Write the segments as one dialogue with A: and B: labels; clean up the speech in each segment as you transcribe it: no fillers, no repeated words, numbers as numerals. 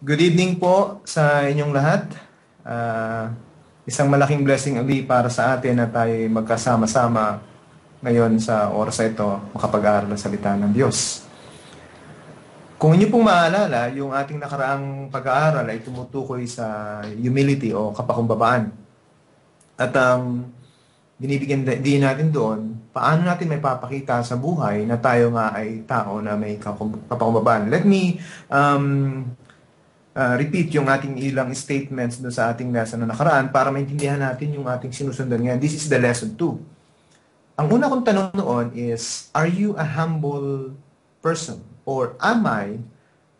A: Good evening po sa inyong lahat. Ah, Isang malaking blessing uli para sa atin na tayo magkasama-sama ngayon sa oras na ito makapag-aaral ng salita ng Diyos. Kung inyo pong maalala, yung ating nakaraang pag-aaral ay tumutukoy sa humility o kapakumbabaan. At binibigyan din natin doon paano natin may papakita sa buhay na tayo nga ay tao na may kapakumbabaan. Let me repeat yung ating ilang statements doon sa ating lesson na nakaraan para maintindihan natin yung ating sinusundan ngayon. This is the lesson 2. Ang una kong tanong noon is, are you a humble person? Or am I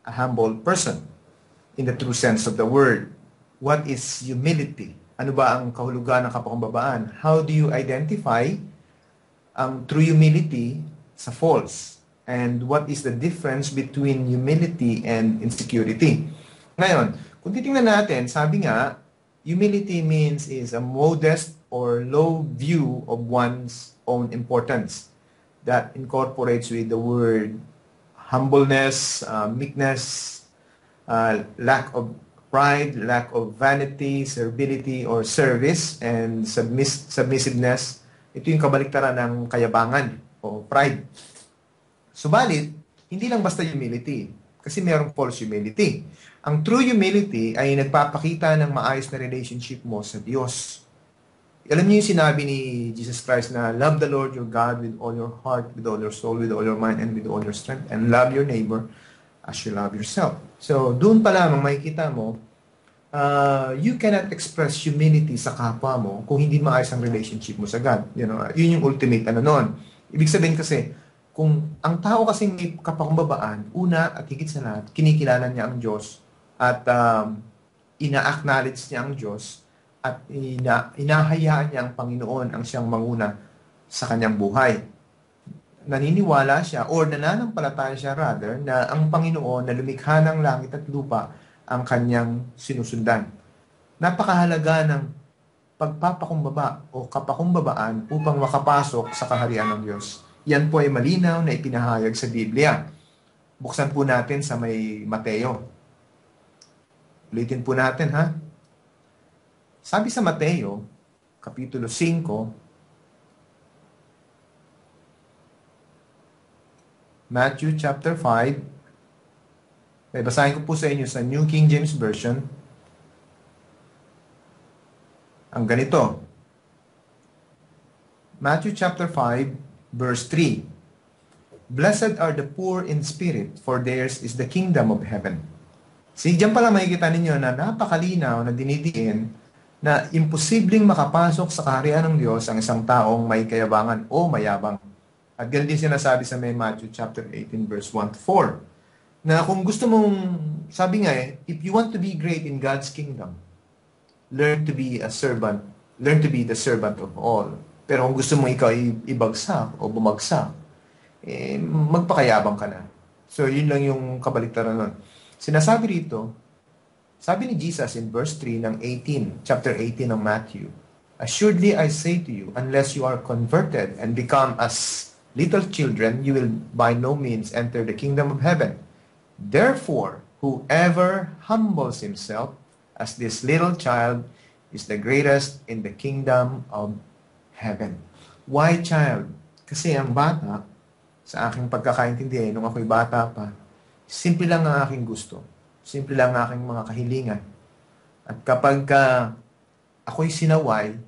A: a humble person? In the true sense of the word. What is humility? Ano ba ang kahulugan ng kapakumbabaan? How do you identify ang true humility sa false? And what is the difference between humility and insecurity? Ngayon, kung titingnan natin, sabi nga, humility means is a modest or low view of one's own importance that incorporates with the word humbleness, meekness, lack of pride, lack of vanity, servility, or service, and submissiveness. Ito yung kabaliktaran ng kayabangan o pride. Subalit, hindi lang basta humility, kasi mayroong false humility. Ang true humility ay nagpapakita ng maayos na relationship mo sa Diyos. Alam niyo yung sinabi ni Jesus Christ na love the Lord your God with all your heart, with all your soul, with all your mind, and with all your strength, and love your neighbor as you love yourself. So, doon pa lamang makikita mo, you cannot express humility sa kapwa mo kung hindi maayos ang relationship mo sa God. Yun yung ultimate noon. Ibig sabihin kasi, kung ang tao kasi may kapakumbabaan, una at higit sa lahat, kinikilala niya ang Diyos at ina-acknowledge niya ang Diyos at inahayaan niya ang Panginoon ang siyang manguna sa kanyang buhay. Naniniwala siya or nananampalataya siya rather na ang Panginoon na lumikha ng langit at lupa ang kanyang sinusundan. Napakahalaga ng pagpapakumbaba o kapakumbabaan upang makapasok sa kaharian ng Diyos. Yan po ay malinaw na ipinahayag sa Biblia. Buksan po natin sa may Mateo. Ulitin po natin, ha? Sabi sa Mateo, Kapitulo 5, Matthew chapter 5, basahin ko po sa inyo sa New King James Version. Ang ganito. Matthew chapter 5, verse 3. Blessed are the poor in spirit, for theirs is the kingdom of heaven. Diyan pala makikita ninyo na napakalinaw na dinidiin na imposibleng makapasok sa kaharian ng Diyos ang isang taong may kayabangan o mayabang. At ganun din sinasabi sa may Matthew chapter 18 verse 1 to 4 na kung gusto mong, sabi nga if you want to be great in God's kingdom, learn to be a servant, learn to be the servant of all. Pero kung gusto mong ikaw ibagsak o bumagsak, magpakayabang ka na. So, yun lang yung kabaliktaran nun. Sinasabi rito, sabi ni Jesus in verse 3 ng chapter 18 ng Matthew, assuredly I say to you, unless you are converted and become as little children, you will by no means enter the kingdom of heaven. Therefore, whoever humbles himself as this little child is the greatest in the kingdom of heaven. Why child? Kasi ang bata, sa aking pagkakaintindi, nung ako'y bata pa, simple lang ang aking gusto. Simple lang ang aking mga kahilingan. At kapag ako'y sinaway,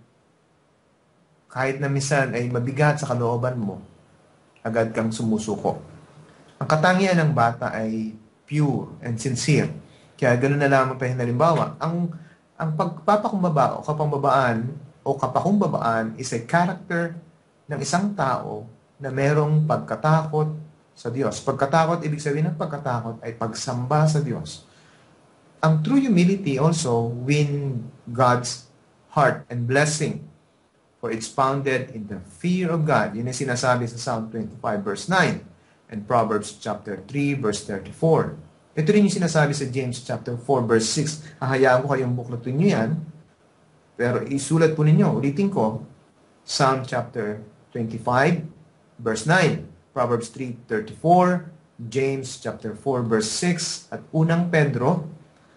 A: kahit na minsan ay mabigat sa kalooban mo, agad kang sumusuko. Ang katangian ng bata ay pure and sincere. Kaya ganoon na lamang pa yung halimbawa. Ang pagpapakumbaba o kapakumbabaan is a character ng isang tao na merong pagkatakot sa Diyos. Pagkatakot, ibig sabihin ng pagkatakot ay pagsamba sa Diyos. Ang true humility also win God's heart and blessing, for it's founded in the fear of God. Yun ang sinasabi sa Psalm 25 verse 9 and Proverbs chapter 3 verse 34. Ito rin yung sinasabi sa James chapter 4 verse 6. Hahayaan ko kayong buklatin nyo yan, pero isulat po ninyo. Ulitin ko, Psalm chapter 25 verse 9. Proverbs 3:34, James chapter 4 verse 6 at unang Pedro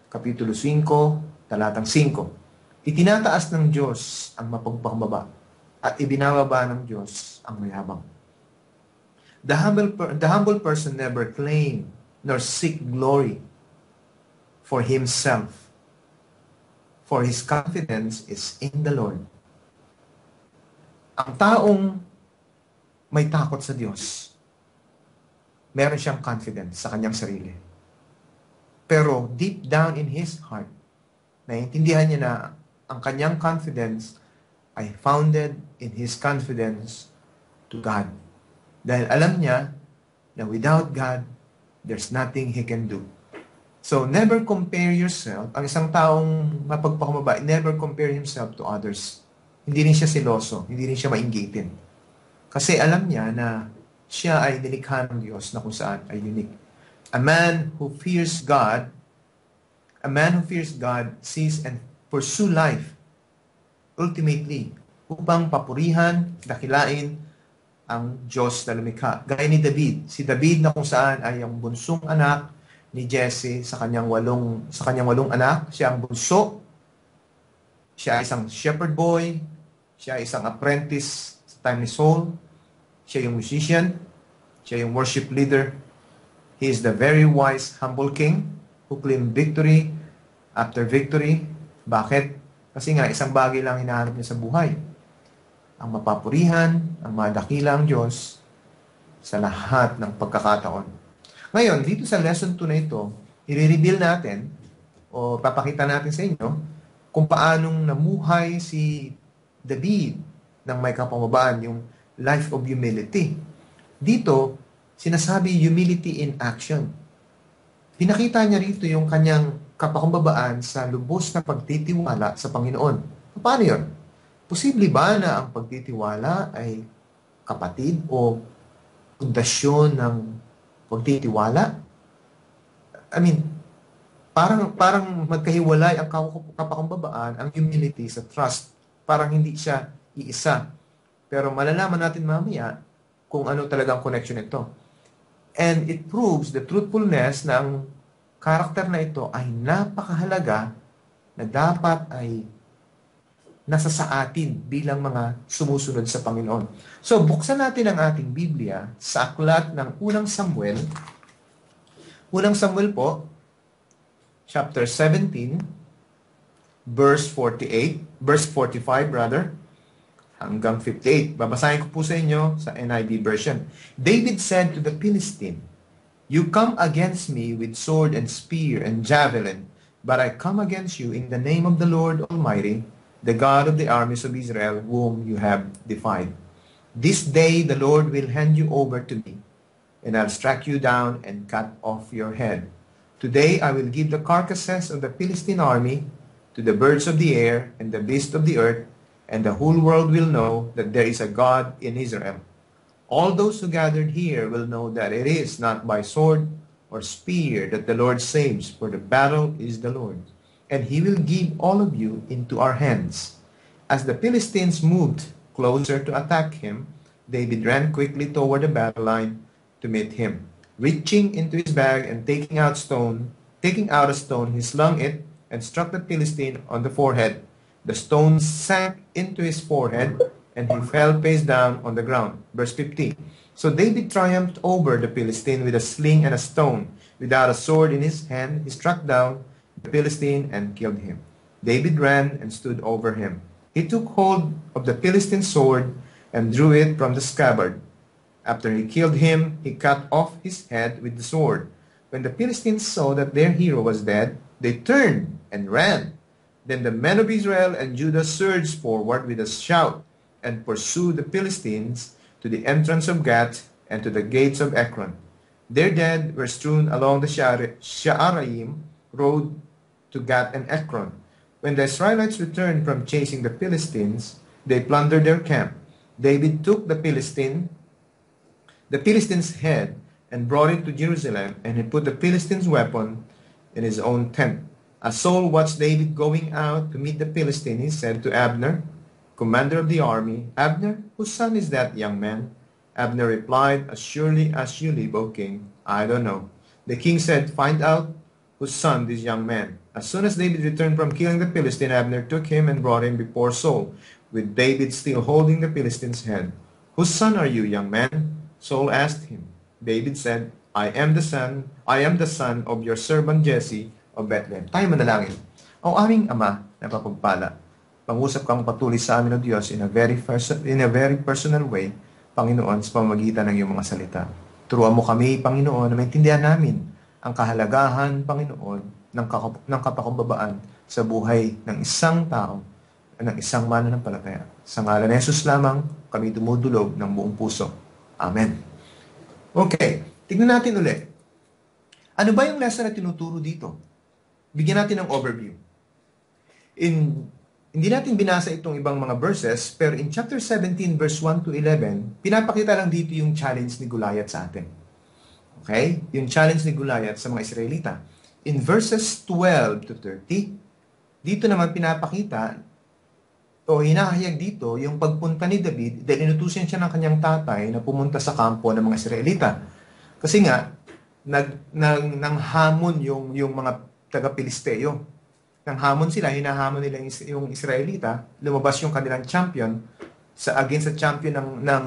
A: Kapitulo 5, talatang 5. Itinataas ng Diyos ang mapagpakumbaba at ibinababa ng Diyos ang mayabang. The humble person never claim nor seek glory for himself, for his confidence is in the Lord. Ang taong may takot sa Diyos, meron siyang confidence sa kanyang sarili. Pero deep down in his heart, naiintindihan niya na ang kanyang confidence ay founded in his confidence to God. Dahil alam niya na without God, there's nothing he can do. So, never compare yourself. Ang isang taong mapagpakumbaba, never compare himself to others. Hindi rin siya seloso, hindi rin siya mainggitin. Kasi alam niya na siya ay nilikha ng Diyos na kung saan ay unique. A man who fears God sees and pursue life ultimately upang papurihan, dakilain ang Diyos na lumikha. Gaya ni David. Si David na kung saan ay ang bunsong anak ni Jesse sa kanyang walong anak. Siya ang bunso. Siya ay isang shepherd boy. Siya ay isang apprentice sa time ni Saul. Siya yung musician. Siya yung worship leader. He is the very wise, humble king who claimed victory after victory. Bakit? Kasi nga, isang bagay lang hinahanap niya sa buhay. Ang mapapurihan, ang madakilang Diyos sa lahat ng pagkakataon. Ngayon, dito sa lesson 2 na ito, i-reveal natin o papakita natin sa inyo kung paanong namuhay si David ng may kapangubaan, yung life of humility. Dito, sinasabi humility in action. Pinakita niya rito yung kanyang kapakumbabaan sa lubos na pagtitiwala sa Panginoon. Paano yun? Posible ba na ang pagtitiwala ay kapatid o pundasyon ng pagtitiwala? I mean, parang magkahiwalay ang kapakumbabaan, ang humility sa trust. Parang hindi siya iisa. Pero malalaman natin mamaya kung ano talagang connection nito. And it proves the truthfulness na ang karakter na ito ay napakahalaga na dapat ay nasa sa atin bilang mga sumusunod sa Panginoon. So, buksan natin ang ating Biblia sa aklat ng Unang Samuel. Unang Samuel po, chapter 17, verse 45 rather, hanggang 58. Babasahin ko po sa inyo sa NIV version. David said to the Philistine, "You come against me with sword and spear and javelin, but I come against you in the name of the Lord Almighty, the God of the armies of Israel, whom you have defied. This day the Lord will hand you over to me, and I'll strike you down and cut off your head. Today I will give the carcasses of the Philistine army to the birds of the air and the beasts of the earth, and the whole world will know that there is a God in Israel. All those who gathered here will know that it is not by sword or spear that the Lord saves, for the battle is the Lord's, and he will give all of you into our hands." As the Philistines moved closer to attack him, David ran quickly toward the battle line to meet him. Reaching into his bag and taking out a stone, he slung it and struck the Philistine on the forehead. The stone sank into his forehead, and he fell face down on the ground. Verse 50. So David triumphed over the Philistine with a sling and a stone. Without a sword in his hand, he struck down the Philistine and killed him. David ran and stood over him. He took hold of the Philistine's sword and drew it from the scabbard. After he killed him, he cut off his head with the sword. When the Philistines saw that their hero was dead, they turned and ran. Then the men of Israel and Judah surged forward with a shout and pursued the Philistines to the entrance of Gath and to the gates of Ekron. Their dead were strewn along the Sha'araim road to Gath and Ekron. When the Israelites returned from chasing the Philistines, they plundered their camp. David took the Philistine's head and brought it to Jerusalem, and he put the Philistine's weapon in his own tent. As Saul watched David going out to meet the Philistine, he said to Abner, commander of the army, "Abner, whose son is that young man?" Abner replied, "As surely as you live, O king, I don't know." The king said, "Find out whose son this young man? As soon as David returned from killing the Philistine, Abner took him and brought him before Saul, with David still holding the Philistine's head. Whose son are you, young man? Saul asked him. David said, I am the son of your servant Jesse of Bethlehem. Tayo manalangin. O aming Ama na papagpala, pangusap kang patuloy sa amin o Diyos in a very personal way, Panginoon, sa pamamagitan ng iyong mga salita. Turuan mo kami, Panginoon, na maintindihan namin ang kahalagahan, Panginoon, ng kapakumbabaan sa buhay ng isang tao, ng isang mananampalataya. Sa ngalan ni Jesus lamang, kami dumudulog ng buong puso. Amen. Okay, tignan natin ulit. Ano ba yung lesson na tinuturo dito? Bigyan natin ng overview. Hindi natin binasa itong ibang mga verses, pero in chapter 17, verse 1 to 11, pinapakita lang dito yung challenge ni Goliath sa atin. Okay? Yung challenge ni Goliath sa mga Israelita. In verses 12 to 30, dito naman pinapakita o hinahayag dito yung pagpunta ni David dahil inutusan siya ng kanyang tatay na pumunta sa kampo ng mga Israelita. Kasi nga, nanghamon yung mga taga-Pilisteo. Nanghamon sila, hinahamon nila yung Israelita, lumabas yung kanilang champion against sa champion ng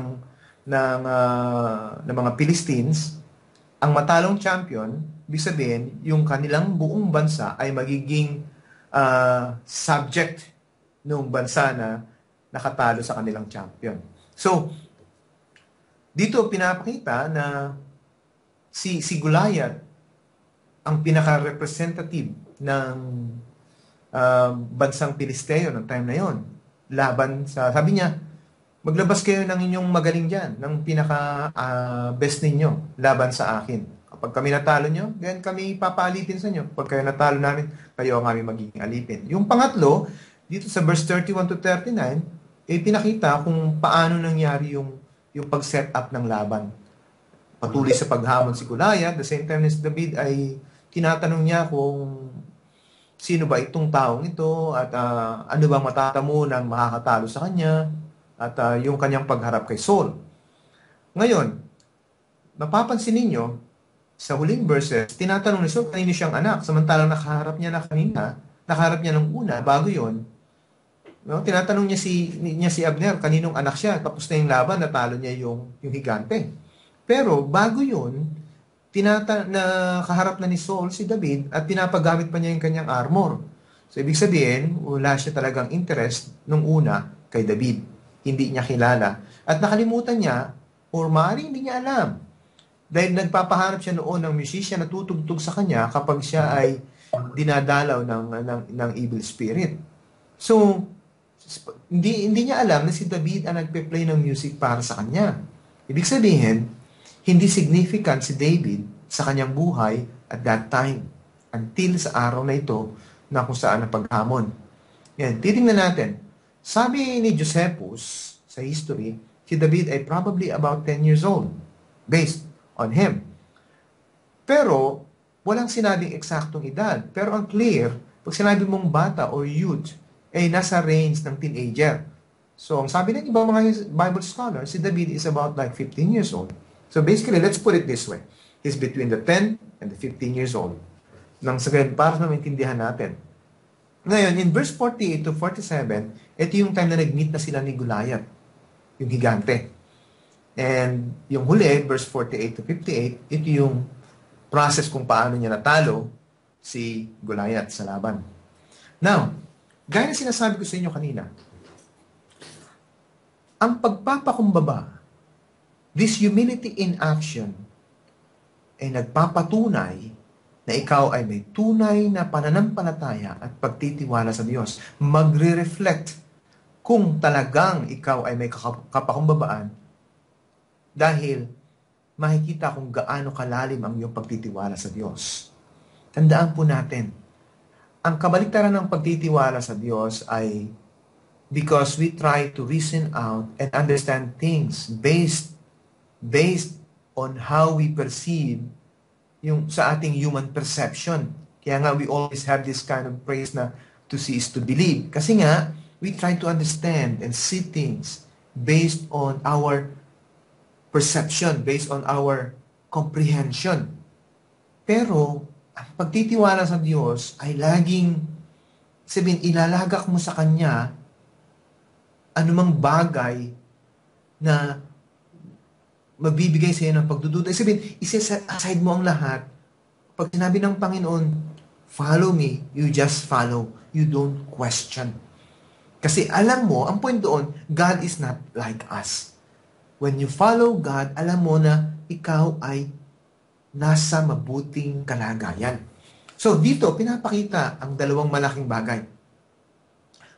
A: mga Philistines. Ang matalong champion, ibig sabihin, yung kanilang buong bansa ay magiging subject ng bansa na nakatalo sa kanilang champion. So, dito pinapakita na si Goliath ang pinaka-representative ng bansang Pilisteo ng time na yon. Laban sa, sabi niya, maglabas kayo ng inyong magaling dyan, ng pinaka-best ninyo, laban sa akin. Kapag kami natalo nyo, then kami papaalipin sa inyo. Pag kayo natalo namin, kayo ang aming magiging alipin. Yung pangatlo, dito sa verse 31 to 39, pinakita kung paano nangyari yung pag-set up ng laban. Patuloy sa paghamon si Goliath, the same time as David ay tinatanong niya kung sino ba itong taong ito at ano bang matatamo ng makakatalo sa kanya at yung kanyang pagharap kay Saul. Ngayon, mapapansin ninyo, sa huling verses, tinatanong ni Saul kanino siyang anak, samantalang nakaharap niya ng una, bago yon. No, tinatanong niya si Abner, kaninong anak siya, tapos na yung laban, natalo niya yung higante. Pero bago yun, kaharap na ni Saul si David at pinapagamit pa niya yung kanyang armor. So, ibig sabihin, wala siya talagang interest nung una kay David. Hindi niya kilala. At nakalimutan niya, or maaaring hindi niya alam. Dahil nagpapahanap siya noon ng musician na tutugtog sa kanya kapag siya ay dinadalaw ng evil spirit. So, hindi niya alam na si David ang nagpe-play ng music para sa kanya. Ibig sabihin, hindi significant si David sa kanyang buhay at that time until sa araw na ito na kung saan ang paghamon. Yan, titingnan natin. Sabi ni Josephus sa history, si David ay probably about 10 years old based on him. Pero, walang sinabing eksaktong edad. Pero ang clear, pag sinabi mong bata or youth, ay nasa range ng teenager. So, ang sabi ng ibang mga Bible scholars, si David is about like 15 years old. So, basically, let's put it this way. He's between the 10 and the 15 years old. Nang sabihin, para na maintindihan natin. Ngayon, in verse 48 to 47, ito yung time na nag-meet na sila ni Goliath, yung higante. And yung huli, verse 48 to 58, ito yung process kung paano niya natalo si Goliath sa laban. Now, gaya na sinasabi ko sa inyo kanina, ang pagpapakumbaba, this humility in action, ay nagpapatunay na ikaw ay may tunay na pananampalataya at pagtitiwala sa Diyos. Magre-reflect kung talagang ikaw ay may kapakumbabaan dahil makikita kung gaano kalalim ang iyong pagtitiwala sa Diyos. Tandaan po natin, ang kabaliktaran ng pagtitiwala sa Diyos ay because we try to reason out and understand things based on how we perceive yung sa ating human perception. Kaya nga we always have this kind of phrase na to see is to believe. Kasi nga, we try to understand and see things based on our perception, based on our comprehension. Pero, ang pagtitiwala sa Diyos ay laging, sabihin, ilalagak mo sa Kanya anumang bagay na magbibigay sa iyo ng pagdududa. Sabihin, isa-set aside mo ang lahat. Pag sinabi ng Panginoon, follow me, you just follow. You don't question. Kasi alam mo, ang point doon, God is not like us. When you follow God, alam mo na ikaw ay nasa mabuting kalagayan. So dito, pinapakita ang dalawang malaking bagay.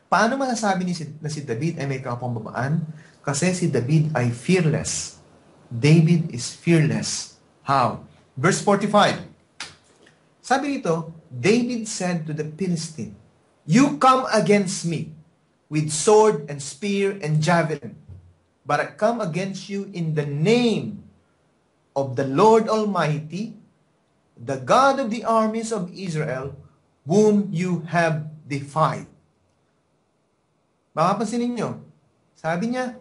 A: Paano masasabi na si David ay may kapambabaan? Kasi si David ay fearless. David is fearless. How? Verse 45. Sabi dito, David said to the Philistine, "You come against me with sword and spear and javelin, but I come against you in the name of the Lord Almighty, the God of the armies of Israel, whom you have defied." Makapansin ninyo, sabi niya,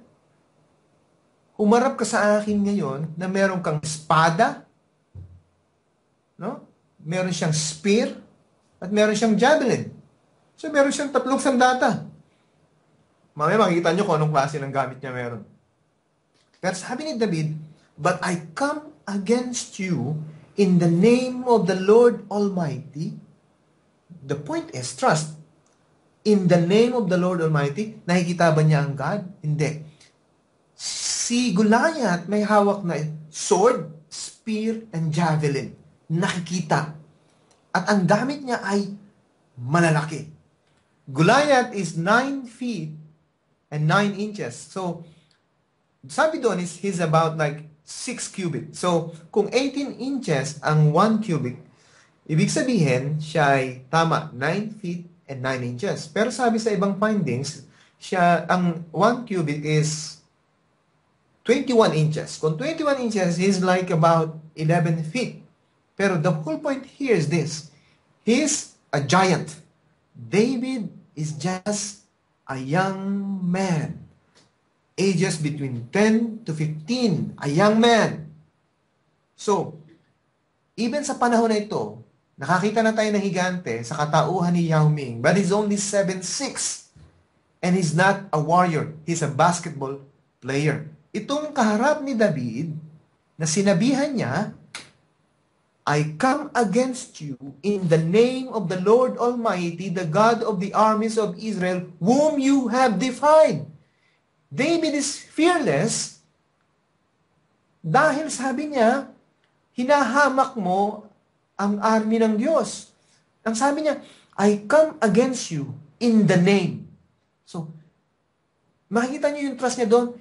A: humarap ka sa akin ngayon na meron kang espada, no? Meron siyang spear, at meron siyang javelin. So meron siyang tatlong sandata. Mamaya makikita nyo kung anong klase ng gamit niya meron. Pero sabi ni David, "But I come against you in the name of the Lord Almighty." The point is trust. In the name of the Lord Almighty, nakikita ba niya ang God? Hindi. Si Goliath may hawak na sword, spear, and javelin. Nakikita. At ang gamit niya ay malalaki. Goliath is 9 feet and 9 inches. So, sabi doon is he's about like 6 cubit. So, kung 18 inches ang 1 cubic, ibig sabihin, siya ay tama, 9 feet and 9 inches. Pero sabi sa ibang findings, ang 1 cubic is 21 inches. Kung 21 inches, he's like about 11 feet. Pero the whole point here is this. He's a giant. David is just a young man. Ages between 10 to 15. A young man. So, even sa panahon na ito, nakakita na tayo ng higante sa katauhan ni Yao Ming, but he's only 7'6". And he's not a warrior. He's a basketball player. Itong kaharap ni David, na sinabihan niya, "I come against you in the name of the Lord Almighty, the God of the armies of Israel, whom you have defied." David is fearless dahil sabi niya, hinahamak mo ang army ng Diyos. Ang sabi niya, "I come against you in the name." So, makikita niyo yung trust niya doon.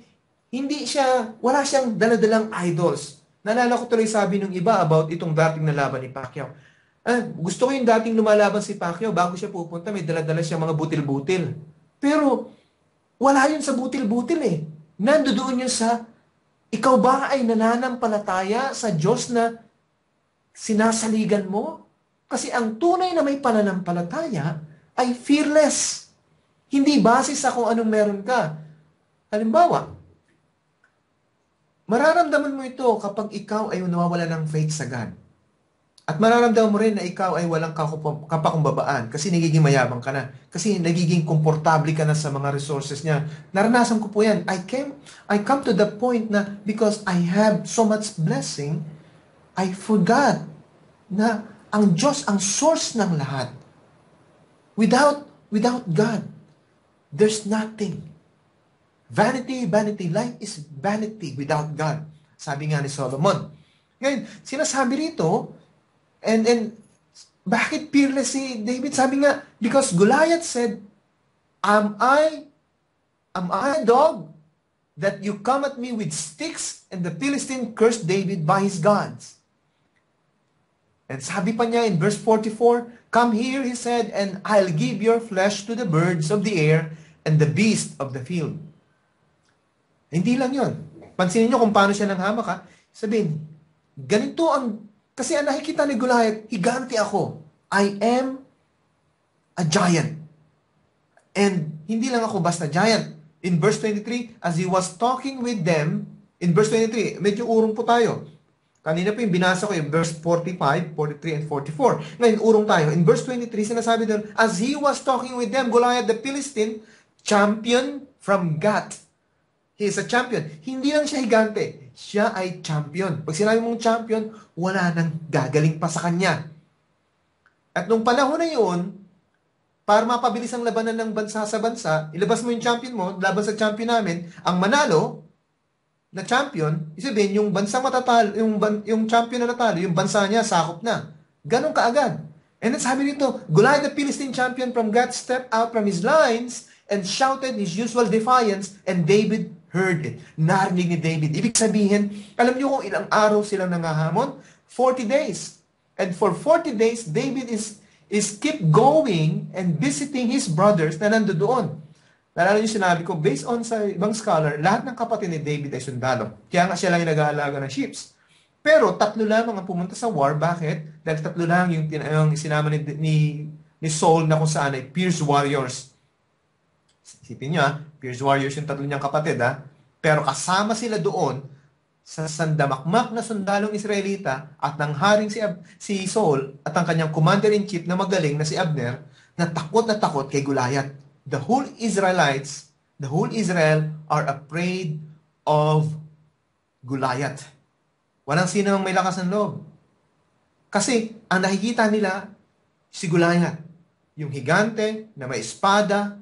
A: Wala siyang daladalang idols. Naalala ko tuloy sabi ng iba about itong dating na laban ni Pacquiao. Gusto ko yung dating lumalaban si Pacquiao, bago siya pupunta, may daladala siya mga butil-butil. Pero, wala yun sa butil-butil eh. Nandoon yun sa, ikaw ba ay nananampalataya sa Diyos na sinasaligan mo? Kasi ang tunay na may pananampalataya ay fearless. Hindi base sa kung anong meron ka. Halimbawa, mararamdaman mo ito kapag ikaw ay nawawala ng faith sa God. At mararamdaman mo rin na ikaw ay walang kapakumbabaan kasi nagiging mayabang ka na. Kasi nagiging komportable ka na sa mga resources niya. Naranasan ko po yan. I come to the point na because I have so much blessing, I forgot na ang Diyos ang source ng lahat. Without God, there's nothing. Vanity, vanity. Life is vanity without God. Sabi nga ni Solomon. Ngayon, sinasabi rito, and bakit fearless si David? Sabi nga, because Goliath said, Am I a dog that you come at me with sticks? And the Philistine cursed David by his gods. And sabi pa niya in verse 44, "Come here," he said, "and I'll give your flesh to the birds of the air and the beasts of the field." Hindi lang yun. Pansinin nyo kung paano siya nanghamak ha. Sabihin, ganito kasi ang nakikita ni Goliath, higante ako. I am a giant. And hindi lang ako basta giant. In verse 23, as he was talking with them, in verse 23, medyo urong po tayo. Kanina po yung binasa ko yung verse 45, 43, and 44. Ngayon, urong tayo. In verse 23, sinasabi doon, as he was talking with them, Goliath the Philistine, champion from Gath. He is a champion. Hindi lang siya higante. Siya ay champion. Pag sinabi mong champion, wala nang gagaling pa sa kanya. At nung panahon na yun, para mapabilis ang labanan ng bansa sa bansa, ilabas mo yung champion mo, laban sa champion namin, ang manalo na champion, isabihin, yung bansang matatalo, yung champion na natalo, yung bansa niya, sakop na. Ganon kaagad. And then sabi dito, Goliath the Philistine champion from Gath stepped out from his lines and shouted his usual defiance, and David heard it. Narinig ni David. Ibig sabihin, alam niyo kung ilang araw silang nangahamon? 40 days. And for 40 days, David is keep going and visiting his brothers na nandoon. Nalala niyo sinabi ko, based on sa ibang scholar, lahat ng kapatid ni David ay sundalo. Kaya nga siya lang yung nag-aalaga ng ships. Pero tatlo lamang ang pumunta sa war. Bakit? Dahil tatlo lang yung sinama ni Saul na kung saan ay fierce warriors. Isipin niyo, fierce warriors yung tatlo niyang kapatid. Pero kasama sila doon sa sandamakmak na sundalong Israelita at ng haring si Saul at ang kanyang commander-in-chief na magaling na si Abner na takot kay Goliath. The whole Israel are afraid of Goliath. Walang sino ang may lakas ng loob. Kasi ang nakikita nila, si Goliath. Yung higante na may espada,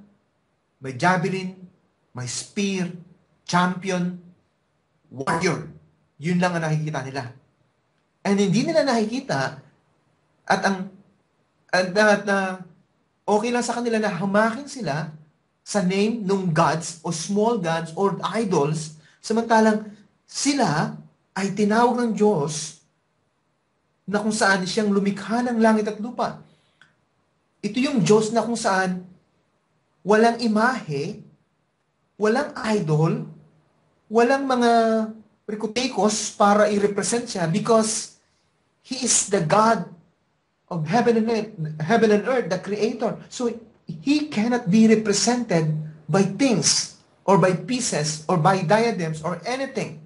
A: may javelin, may spear, champion, warrior. Yun lang ang nakikita nila. And hindi nila nakikita at okay lang sa kanila na hamakin sila sa name ng gods o small gods or idols, samantalang sila ay tinawag ng Diyos na kung saan siyang lumikha ng langit at lupa. Ito yung Diyos na kung saan walang imahe, walang idol, walang mga rikutikos para i-represent siya because He is the God of heaven and earth, the Creator. So, He cannot be represented by things, or by pieces, or by diadems, or anything.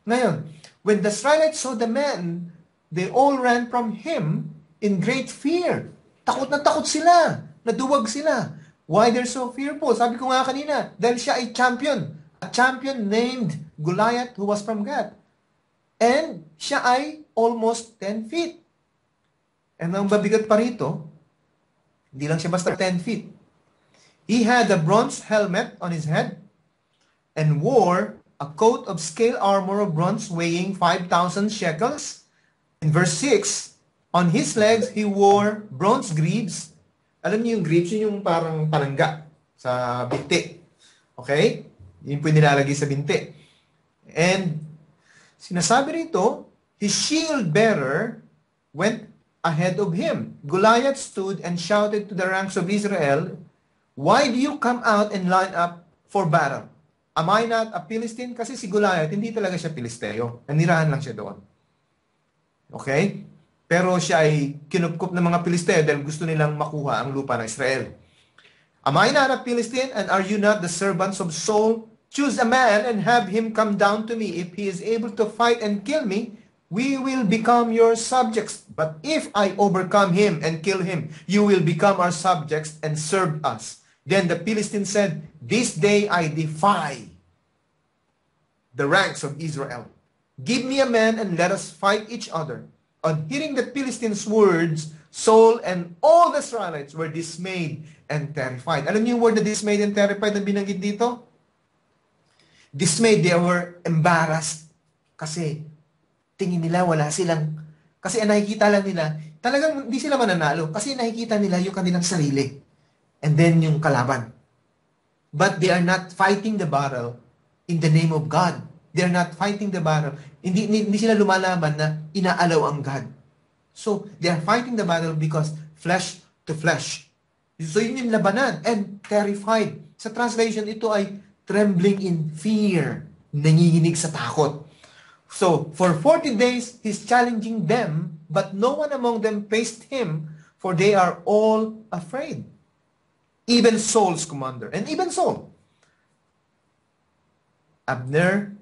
A: Ngayon, when the Israelites saw the man, they all ran from him in great fear. Takot na takot sila. Naduwag sila. Why they're so fearful? Sabi ko nga kanina, dahil siya ay champion. A champion named Goliath who was from Gath. And siya ay almost 10 feet. And ang babigat pa rito, hindi lang siya basta 10 feet. He had a bronze helmet on his head and wore a coat of scale armor of bronze weighing 5,000 shekels. In verse 6, on his legs he wore bronze greaves. Alam niyo yung greaves, yun yung parang palangga sa binti. Okay? Yun po yung nilalagay sa binti. And sinasabi rito, his shield bearer went ahead of him. Goliath stood and shouted to the ranks of Israel, why do you come out and line up for battle? Am I not a Philistine? Kasi si Goliath, hindi talaga siya Pilisteo. Nanirahan lang siya doon. Okay? Pero siya ay kinupkup ng mga Pilisteo dahil gusto nilang makuha ang lupa ng Israel. Am I not a Philistine, and are you not the servants of Saul? Choose a man and have him come down to me. If he is able to fight and kill me, we will become your subjects. But if I overcome him and kill him, you will become our subjects and serve us. Then the Philistine said, this day I defy the ranks of Israel. Give me a man and let us fight each other. On hearing the Philistines' words, Saul and all the Israelites were dismayed and terrified. Alam niyo yung word na dismayed and terrified na binanggit dito? Dismayed, they were embarrassed. Kasi tingin nila wala silang, kasi nakikita lang nila, talagang hindi sila mananalo kasi nakikita nila yung kanilang sarili. And then yung kalaban. But they are not fighting the battle in the name of God. They are not fighting the battle. Hindi sila lumalaban na inaalaw ang God. So, they are fighting the battle because flesh to flesh. So, yun yung labanan. And terrified. Sa translation, ito ay trembling in fear. Nanginginig sa takot. So, for 40 days, he's challenging them, but no one among them faced him, for they are all afraid. Even Saul's commander. And even Saul. Abner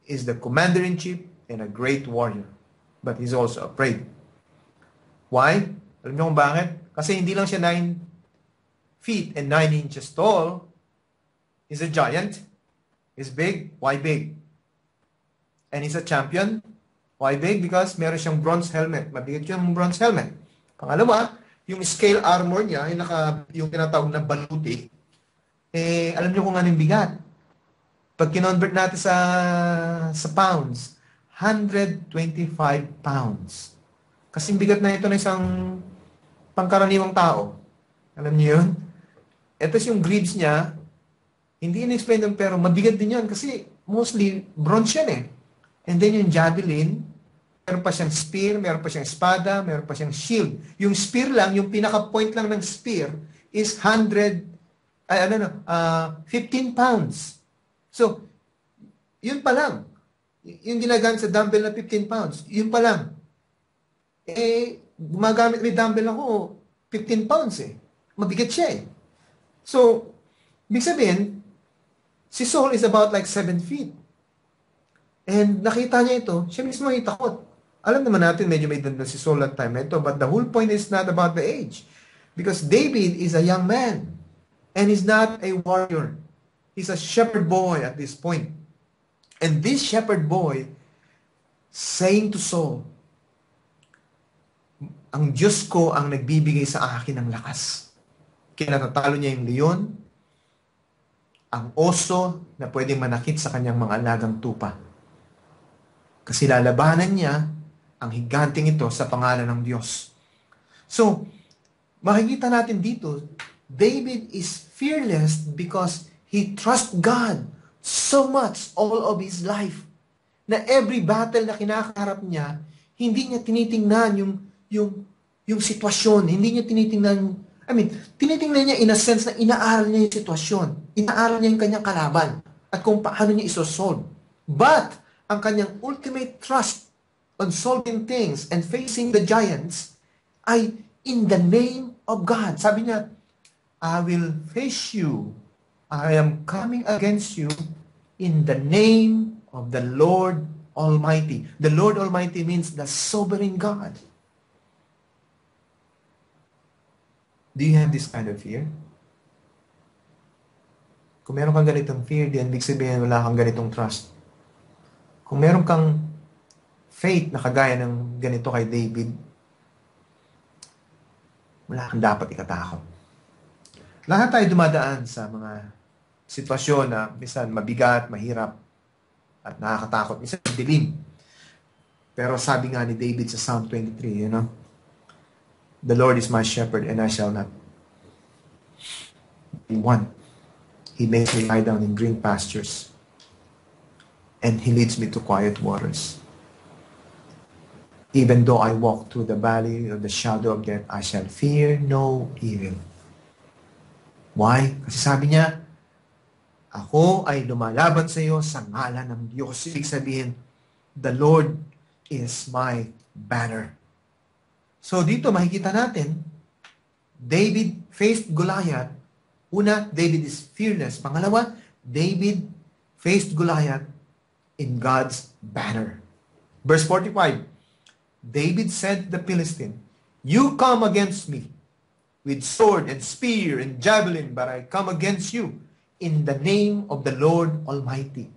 A: is the commander-in-chief and a great warrior. but he's also afraid. Why? Alam niyo kung bakit? Kasi hindi lang siya 9 feet and 9 inches tall. He's a giant. He's big. Why big? And he's a champion. Why big? Because meron siyang bronze helmet. Mabigat yung bronze helmet. Pangalawa, yung scale armor niya, yung tinatawag na baluti, alam niyo kung anong bigat. Pag kinonvert natin sa pounds, 125 pounds. Kasing bigat na ito ng isang pangkaraniwang tao. Alam niyo yun? Ito yung greaves niya, hindi in-explain doon, pero mabigat din yan kasi mostly bronze yan eh. And then yung javelin, meron pa siyang spear, meron pa siyang espada, meron pa siyang shield. Yung spear lang, yung pinaka-point lang ng spear is 15 pounds. So, yun pa lang. Yung ginagamit sa dumbbell na 15 pounds, yun pa lang. Gumagamit may dumbbell ako, 15 pounds eh. Mabigat siya eh. So, ibig sabihin, si Saul is about like 7 feet. And nakita niya ito, siya mismo ay takot. Alam naman natin, medyo may danda si Saul at time na ito, but the whole point is not about the age. Because David is a young man. And he's not a warrior. He's a shepherd boy at this point. And this shepherd boy saying to Saul, ang Diyos ko ang nagbibigay sa akin ng lakas. Kaya natatalo niya yung leon, ang oso na pwedeng manakit sa kanyang mga alagang tupa. Kasi lalabanan niya ang higanting ito sa pangalan ng Diyos. So, makikita natin dito, David is fearless because he trusts God so much all of his life. Na every battle na kinakaharap niya, hindi niya tinitingnan yung sitwasyon. Hindi niya tinitingnan, tinitingnan niya in a sense na inaaral niya yung sitwasyon. Inaaral niya yung kanyang kalaban at kung paano niya isosolve. But, ang kanyang ultimate trust on solving things and facing the giants ay in the name of God. Sabi niya, I will face you. I am coming against you in the name of the Lord Almighty. The Lord Almighty means the sovereign God. Do you have this kind of fear? Kung meron kang ganitong fear, di ibig sabihin wala kang ganitong trust. Kung meron kang faith na kagaya ng ganito kay David, wala kang dapat ikatakot. Lahat tayo dumadaan sa mga sitwasyon na minsan mabigat, mahirap, at nakakatakot. Minsan dilim. Pero sabi nga ni David sa Psalm 23, the Lord is my shepherd and I shall not be want. He makes me lie down in green pastures and He leads me to quiet waters. Even though I walk through the valley of the shadow of death, I shall fear no evil. Why? Kasi sabi niya, ako ay lumalaban sa iyo sa ngalan ng Diyos. Ibig sabihin, the Lord is my banner. So dito makikita natin, David faced Goliath. Una, David is fearless. Pangalawa, David faced Goliath in God's banner. Verse 45, David said to the Philistine, you come against me with sword and spear and javelin, but I come against you in the name of the Lord Almighty.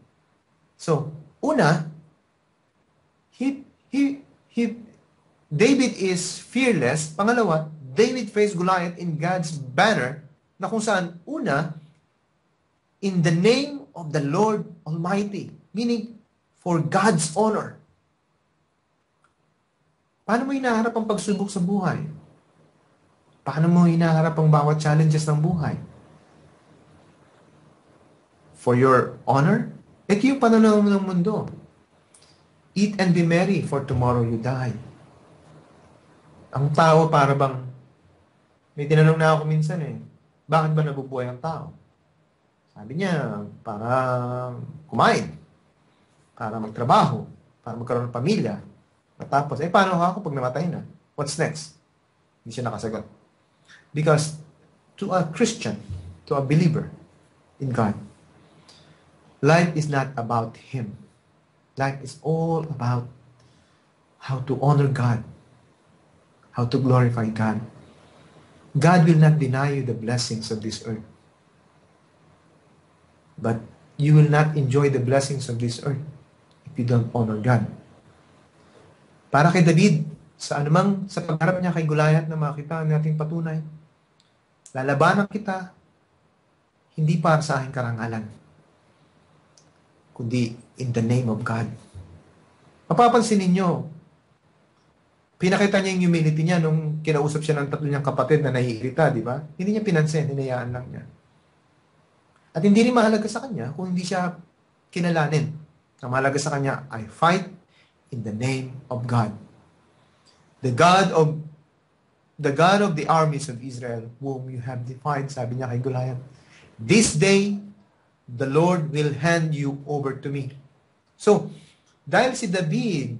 A: So, una, David is fearless. Pangalawa, David faced Goliath in God's banner, na kung saan, una, in the name of the Lord Almighty, meaning for God's honor. Paano mo hinaharap ang pagsubok sa buhay? Paano mo hinaharap ang bawat challenges ng buhay? For your honor? Ito yung pananaw ng mundo. Eat and be merry, for tomorrow you die. Ang tao para bang, may tinanong na ako minsan bakit ba nabubuhay ang tao? Sabi niya, para kumain, para magtrabaho, para magkaroon ng pamilya. Matapos, paano ako pag namatay na? What's next? Hindi siya nakasagot. Because to a Christian, to a believer in God, life is not about him. Life is all about how to honor God, how to glorify God. God will not deny you the blessings of this earth. But you will not enjoy the blessings of this earth if you don't honor God. Para kay David, sa pagharap niya kay Goliath na makita nating patunay, lalabanan kita, hindi para sa aking karangalan, kundi in the name of God. Mapapansin ninyo, pinakita niya yung humility niya nung kinausap siya ng tatlo niyang kapatid na naiirita, di ba? Hindi niya pinansin, hinayaan lang niya. At hindi rin mahalaga sa kanya kung hindi siya kinalanin. Ang mahalaga sa kanya, I fight in the name of God. The God of the armies of Israel, whom you have defied, sabi niya kay Goliath. This day, the Lord will hand you over to me. So, dahil si David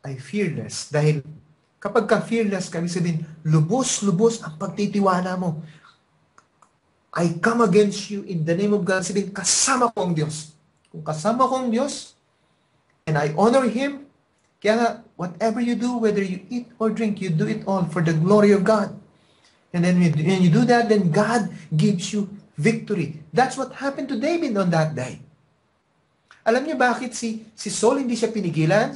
A: ay fearless, dahil kapag ka-fearless ka, ibig sabihin, lubos-lubos ang pagtitiwala mo. I come against you in the name of God. Sabihin, kasama ko ang Diyos. Kung kasama ko ang Diyos, and I honor Him, kaya nga, whatever you do, whether you eat or drink, you do it all for the glory of God. And then when you do that, then God gives you victory. That's what happened to David on that day. Alam niyo bakit si Saul hindi siya pinigilan?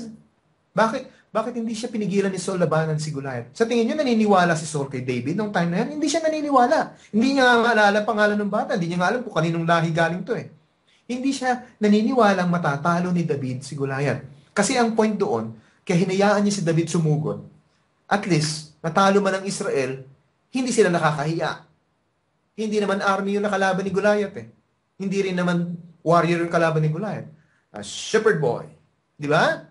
A: Bakit hindi siya pinigilan ni Saul labanan si Goliath? Sa tingin niyo naniniwala si Saul kay David nung time na yan? Hindi siya naniniwala. Hindi niya nga maalala pangalan ng bata. Hindi niya nga alam kung kaninong lahi galing to eh. Hindi siya naniniwalang matatalo ni David si Goliath. Kasi ang point doon, kaya hinayaan niya si David sumugod. At least, natalo man ang Israel, hindi sila nakakahiya. Hindi naman army yung nakalaban ni Goliath eh. Hindi rin naman warrior yung kalaban ni Goliath. A shepherd boy. Di ba?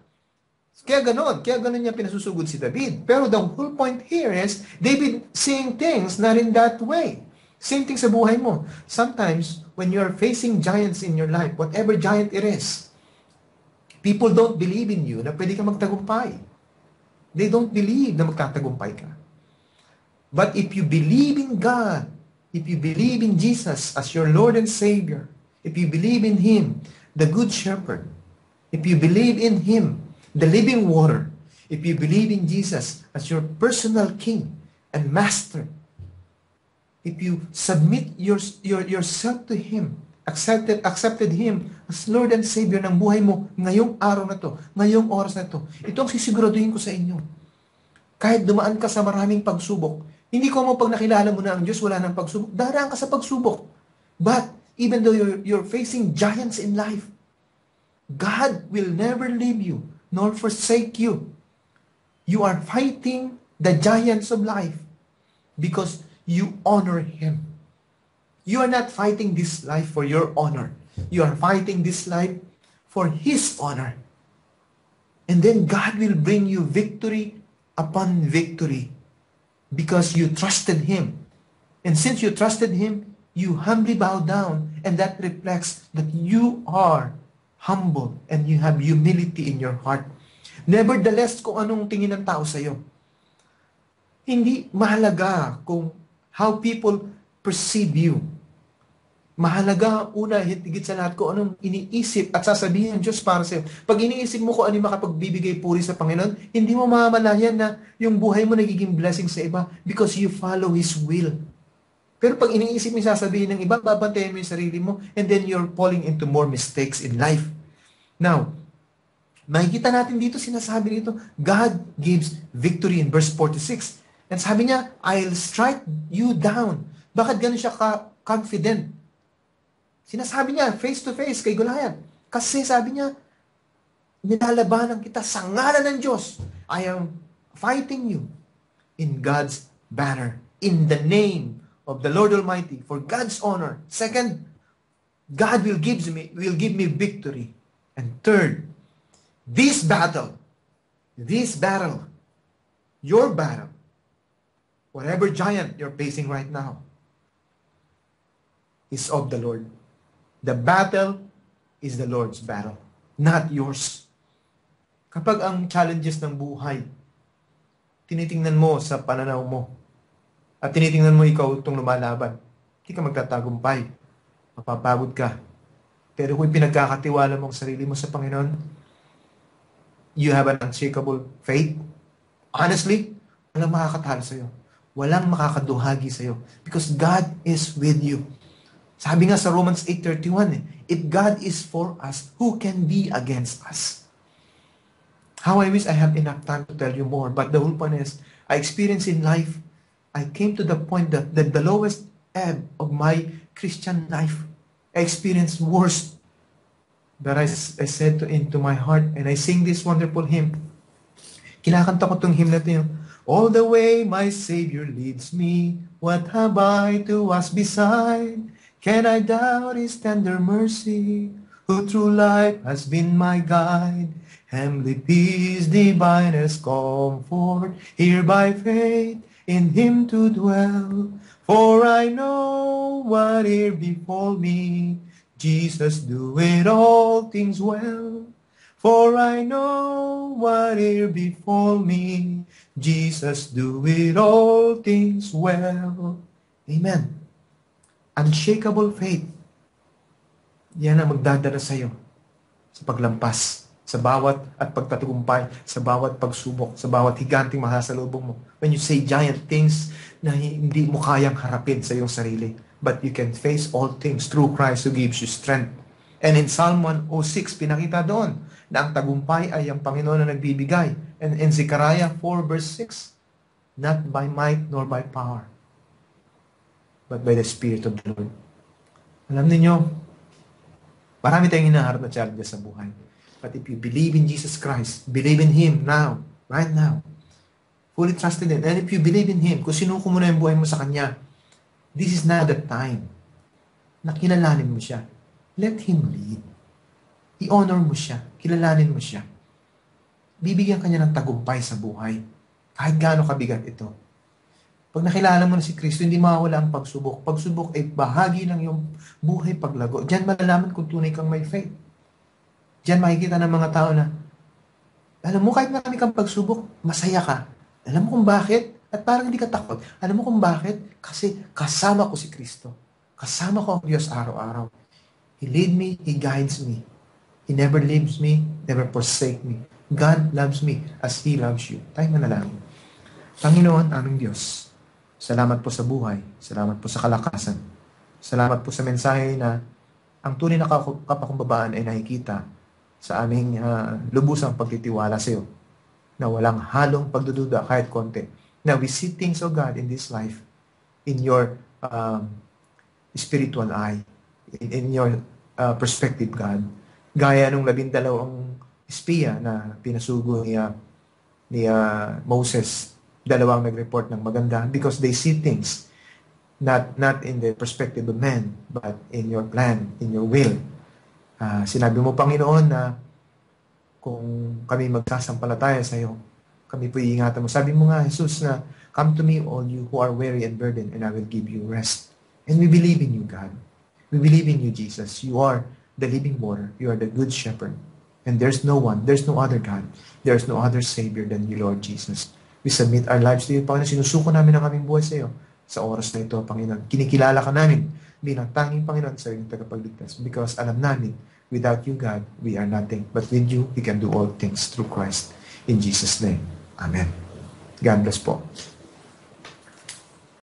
A: Kaya ganon niya pinasusugod si David. Pero the whole point here is, David seeing things not in that way. Same thing sa buhay mo. Sometimes, when you're facing giants in your life, whatever giant it is, people don't believe in you na pwede ka magtagumpay. They don't believe na magtatagumpay ka. But if you believe in God, if you believe in Jesus as your Lord and Savior, if you believe in Him, the Good Shepherd, if you believe in Him, the living water, if you believe in Jesus as your personal King and Master, if you submit yourself to Him, accepted Him as Lord and Savior ng buhay mo ngayong araw na to, ngayong oras na to, ito ang sisiguraduhin ko sa inyo. Kahit dumaan ka sa maraming pagsubok, hindi ko mo pag nakilala mo na ang Diyos, wala nang pagsubok, daraan ka sa pagsubok. But, even though you're facing giants in life, God will never leave you, nor forsake you. You are fighting the giants of life because you honor Him. You are not fighting this life for your honor. You are fighting this life for His honor. And then God will bring you victory upon victory because you trusted Him. And since you trusted Him, you humbly bow down, and that reflects that you are humble and you have humility in your heart. Nevertheless, kung anong tingin ng tao sa iyo, hindi mahalaga kung how people perceive you. Mahalaga, una, higit sa lahat, kung anong iniisip at sasabihin ng Diyos para sa iyo. Pag iniisip mo kung ano yung makapagbibigay puri sa Panginoon, hindi mo mamamalayan na yung buhay mo nagiging blessing sa iba because you follow His will. Pero pag iniisip mo yung sasabihin ng iba, babantayan mo yung sarili mo, and then you're falling into more mistakes in life. Now, makikita natin dito, sinasabi dito, God gives victory in verse 46. And sabi niya, I'll strike you down. Bakit ganun siya confident? Sinasabi niya, face to face kay Goliath. Kasi sabi niya, nilalabanan kita sa ngalan ng Diyos. I am fighting you in God's banner, in the name of the Lord Almighty, for God's honor. Second, God will give me victory. And third, this battle, your battle, whatever giant you're facing right now, is of the Lord. The battle is the Lord's battle, not yours. Kapag ang challenges ng buhay, tinitingnan mo sa pananaw mo, at tinitingnan mo ikaw itong lumalaban, hindi ka magtatagumpay. Mapapagod ka. Pero kung pinagkakatiwala mo ang sarili mo sa Panginoon, You have an unshakable faith. Honestly, walang makakatalo sa'yo. Walang makakaduhagi sa'yo. Because God is with you. Sabi nga sa Romans 8:31, if God is for us, who can be against us? How I wish I have enough time to tell you more. But the whole point is, I experienced in life, I came to the point that the lowest ebb of my Christian life, I experienced worst. But I said into my heart, and I sing this wonderful hymn. Kinakanta ko itong hymn na ito, all the way my Savior leads me, what have I to ask beside? Can I doubt His tender mercy, who through life has been my guide? Heavenly peace, divinest comfort, here by faith in Him to dwell. For I know what here befall me, Jesus doeth all things well. For I know what here befall me, Jesus doeth all things well. Amen. Unshakable faith. Yan ang magdadala sa iyo sa paglampas, sa bawat at pagtatagumpay, sa bawat pagsubok, sa bawat higanting mahasalubong mo. When you say giant things na hindi mo kayang harapin sa iyong sarili, but you can face all things through Christ who gives you strength. And in Psalm 106, pinakita doon na ang tagumpay ay ang Panginoon na nagbibigay. And in Zechariah 4 verse 6, not by might nor by power, but by the Spirit of the Lord. Alam niyo, marami tayong hinaharap na challenges sa buhay. But if you believe in Jesus Christ, believe in Him now, right now, fully trusted in Him, and if you believe in Him, kung sinuko mo na yung buhay mo sa Kanya, this is now the time na kilalanin mo siya. Let Him lead. I-honor mo siya. Kilalanin mo siya. Bibigyan ka niya ng tagumpay sa buhay. Kahit gaano kabigat ito. Pag nakilala mo na si Kristo, hindi mawawala ang pagsubok. Pagsubok ay bahagi ng iyong buhay paglago. Diyan malalaman kung tunay kang may faith. Diyan makikita ng mga tao na, alam mo, kahit marami kang pagsubok, masaya ka. Alam mo kung bakit? At parang hindi ka takot. Alam mo kung bakit? Kasi kasama ko si Kristo. Kasama ko ang Diyos araw-araw. He lead me, He guides me. He never leaves me, never forsake me. God loves me as He loves you. Tayo manalangin. Panginoon, aming Diyos, salamat po sa buhay. Salamat po sa kalakasan. Salamat po sa mensahe na ang tunay na kapakumbabaan ay nakikita sa aming lubusang pagtitiwala sa iyo na walang halong pagdududa kahit konti. Now, we see things, O God, in this life, in your spiritual eye, in your perspective, God. Gaya nung 12 espiya na pinasugo ni Moses, dalawang nag-report ng maganda because they see things not in the perspective of man, but in your plan, in your will. Sinabi mo, Panginoon, na kung kami magsasampalataya sa iyo, kami po iingatan mo. Sabi mo nga, Jesus, na come to me, all you who are weary and burdened, and I will give you rest. And we believe in you, God. We believe in you, Jesus. You are the living water. You are the good shepherd. And there's no other God. There's no other Savior than you, Lord Jesus. We submit our lives to you, Panginoon. Sinusuko namin ang aming buhay sa iyo sa oras na ito, Panginoon. Kinikilala ka namin bilang tanging Panginoon sa iyong tagapagligtas because alam namin, without you, God, we are nothing. But with you, we can do all things through Christ. In Jesus' name, Amen. God bless po.